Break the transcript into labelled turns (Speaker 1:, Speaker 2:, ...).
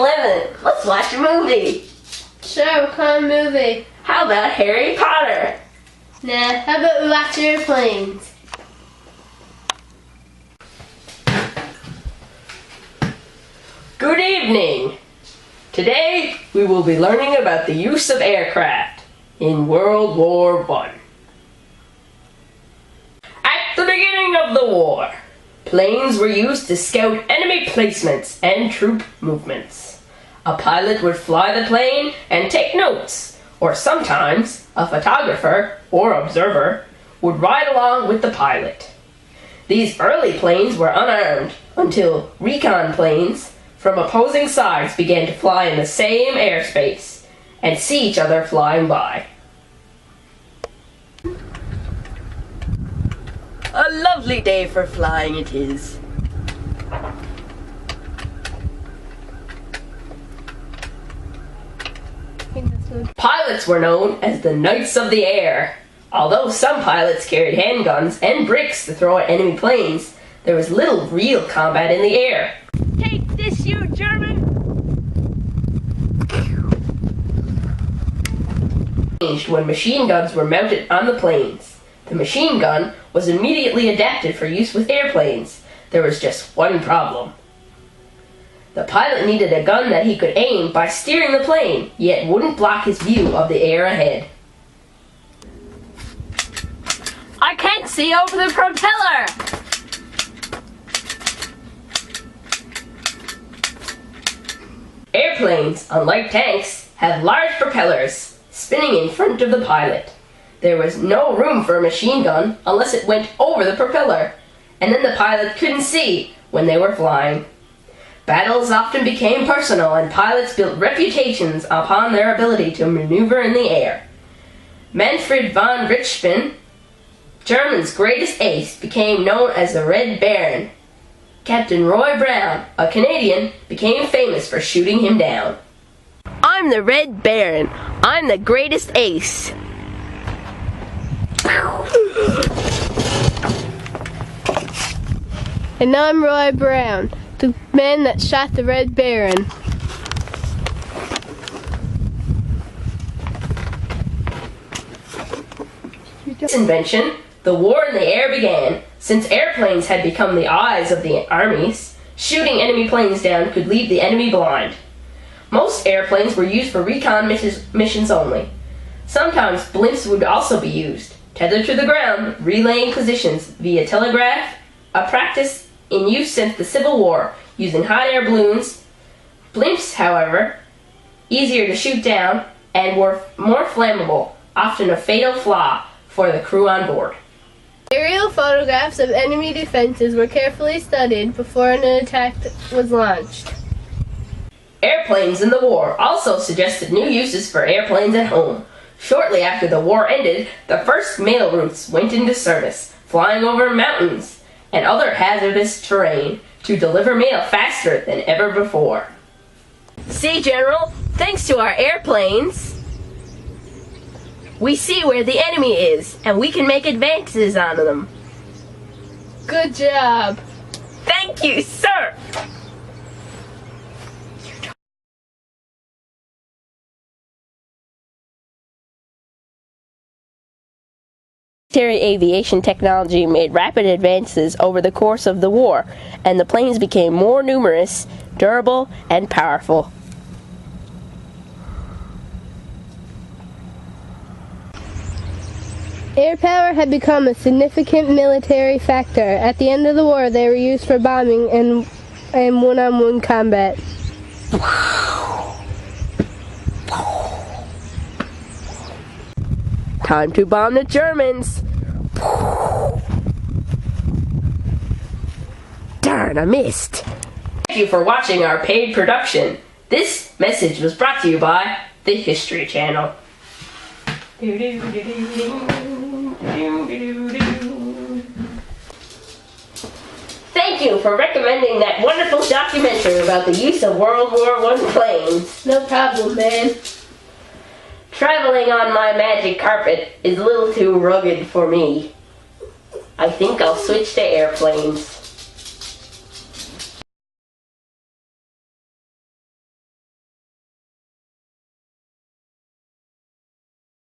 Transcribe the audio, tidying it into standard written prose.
Speaker 1: 11. Let's watch a movie.
Speaker 2: Sure, what kind of movie?
Speaker 1: How about Harry Potter?
Speaker 2: Nah, how about we watch Airplanes?
Speaker 1: Good evening. Today we will be learning about the use of aircraft in World War I. At the beginning of the war, planes were used to scout enemy placements and troop movements. A pilot would fly the plane and take notes, or sometimes a photographer or observer would ride along with the pilot. These early planes were unarmed until recon planes from opposing sides began to fly in the same airspace and see each other flying by. A lovely day for flying it is. Pilots were known as the Knights of the Air. Although some pilots carried handguns and bricks to throw at enemy planes, there was little real combat in the air. Take this, you German! Changed when machine guns were mounted on the planes. The machine gun was immediately adapted for use with airplanes. There was just one problem. The pilot needed a gun that he could aim by steering the plane, yet wouldn't block his view of the air ahead.
Speaker 2: I can't see over the propeller!
Speaker 1: Airplanes, unlike tanks, have large propellers, spinning in front of the pilot. There was no room for a machine gun unless it went over the propeller, and then the pilot couldn't see when they were flying. Battles often became personal, and pilots built reputations upon their ability to maneuver in the air. Manfred von Richthofen, Germany's greatest ace, became known as the Red Baron. Captain Roy Brown, a Canadian, became famous for shooting him down. I'm the Red Baron. I'm the greatest ace.
Speaker 2: And I'm Roy Brown, the man that shot the Red Baron.
Speaker 1: This invention, the war in the air began. Since airplanes had become the eyes of the armies, shooting enemy planes down could leave the enemy blind. Most airplanes were used for recon missions only. Sometimes blimps would also be used, tethered to the ground, relaying positions via telegraph, a practice in use since the Civil War, using hot air balloons. Blimps, however, easier to shoot down and were more flammable, often a fatal flaw for the crew on board.
Speaker 2: Aerial photographs of enemy defenses were carefully studied before an attack was launched.
Speaker 1: Airplanes in the war also suggested new uses for airplanes at home. Shortly after the war ended, the first mail routes went into service, flying over mountains and other hazardous terrain to deliver mail faster than ever before. See, General, thanks to our airplanes, we see where the enemy is, and we can make advances on them.
Speaker 2: Good job.
Speaker 1: Thank you, sir! Military aviation technology made rapid advances over the course of the war, and the planes became more numerous, durable, and powerful.
Speaker 2: Air power had become a significant military factor. At the end of the war, they were used for bombing and one-on-one combat.
Speaker 1: Time to bomb the Germans! Darn, I missed! Thank you for watching our paid production. This message was brought to you by the History Channel. Thank you for recommending that wonderful documentary about the use of World War I planes.
Speaker 2: No problem, man.
Speaker 1: Traveling on my magic carpet is a little too rugged for me. I think I'll switch to airplanes.